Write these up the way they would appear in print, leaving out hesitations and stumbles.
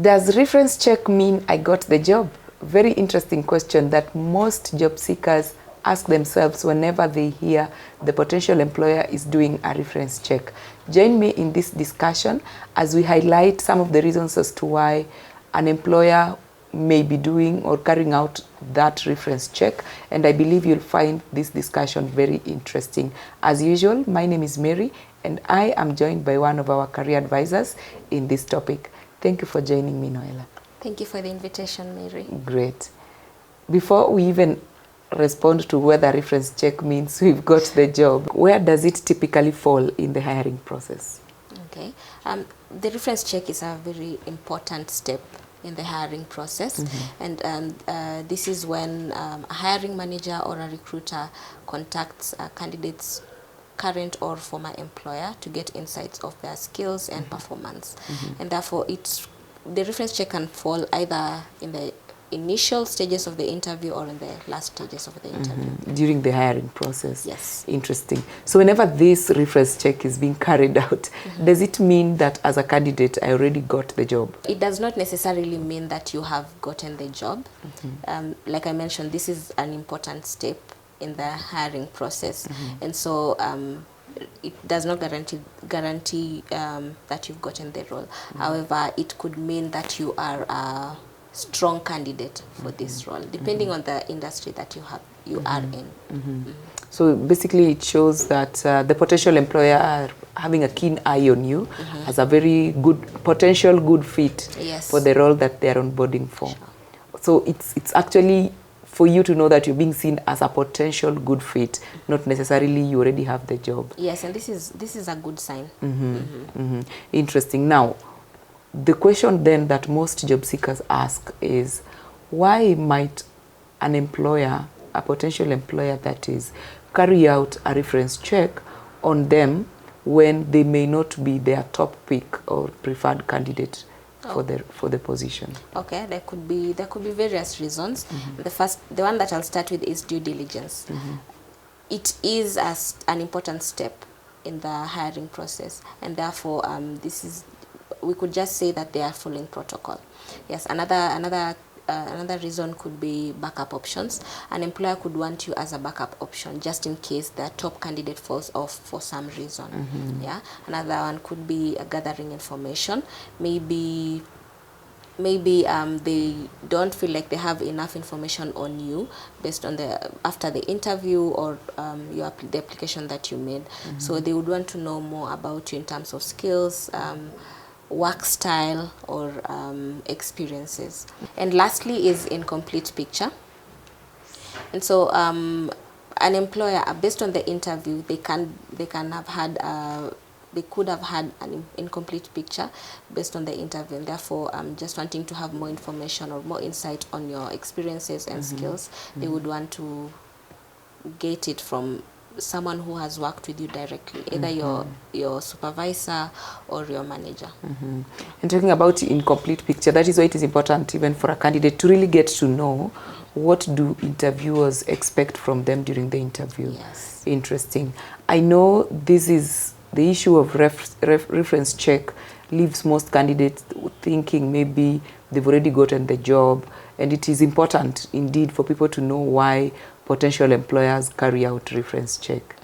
Does reference check mean I got the job? Very interesting question that most job seekers ask themselves whenever they hear the potential employer is doing a reference check. Join me in this discussion as we highlight some of the reasons as to why an employer may be doing or carrying out that reference check, and I believe you'll find this discussion very interesting. As usual, my name is Mary and I am joined by one of our career advisors in this topic. Thank you for joining me, Noella. Thank you for the invitation, Mary. Great. Before we even respond to whether reference check means we've got the job, where does it typically fall in the hiring process? Okay. The reference check is a very important step in the hiring process, and this is when a hiring manager or a recruiter contacts a candidate's current or former employer to get insights of their skills and performance. And therefore, the reference check can fall either in the initial stages of the interview or in the last stages of the interview. During the hiring process? Yes. Interesting. So whenever this reference check is being carried out, does it mean that as a candidate I already got the job? It does not necessarily mean that you have gotten the job. Like I mentioned, this is an important step in the hiring process, and so it does not guarantee that you've gotten the role. However, it could mean that you are a strong candidate for this role, depending on the industry that you are in. So basically it shows that the potential employer are having a keen eye on you as a very good, potential good fit for the role that they are onboarding for. Sure. So it's actually for you to know that you're being seen as a potential good fit, not necessarily you already have the job. Yes, and this is a good sign. Interesting. Now, the question then that most job seekers ask is, why might an employer, a potential employer that is, carry out a reference check on them when they may not be their top pick or preferred candidate for the position? Okay, there could be various reasons. The one that I'll start with is due diligence. It is an important step in the hiring process, and therefore we could just say that they are following protocol. Yes, another reason could be backup options. An employer could want you as a backup option just in case their top candidate falls off for some reason. Yeah. Another one could be gathering information. Maybe they don't feel like they have enough information on you based on after the interview or the application that you made. So they would want to know more about you in terms of skills, work style, or experiences. And lastly is incomplete picture. And so an employer, based on the interview, they could have had an incomplete picture based on the interview, and therefore just wanting to have more information or more insight on your experiences and skills. They would want to get it from someone who has worked with you directly, either your supervisor or your manager. And talking about incomplete picture, that is why it is important even for a candidate to really get to know what do interviewers expect from them during the interview. Yes. Interesting. I know this is the issue of reference check leaves most candidates thinking maybe they've already gotten the job, and it is important indeed for people to know why potential employers carry out reference check.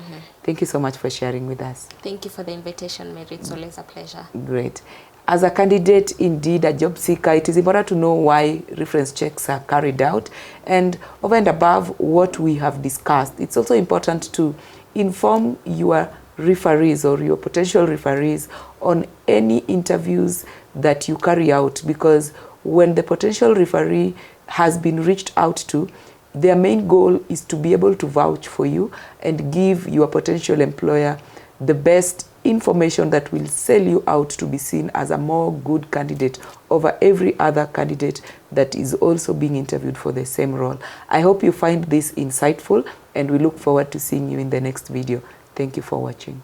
Thank you so much for sharing with us. Thank you for the invitation, Mary. It's always a pleasure. Great. As a candidate, indeed a job seeker, it is important to know why reference checks are carried out, and over and above what we have discussed, it's also important to inform your referees or your potential referees on any interviews that you carry out, because when the potential referee has been reached out to, their main goal is to be able to vouch for you and give your potential employer the best information that will sell you out to be seen as a more good candidate over every other candidate that is also being interviewed for the same role. I hope you find this insightful, and we look forward to seeing you in the next video. Thank you for watching.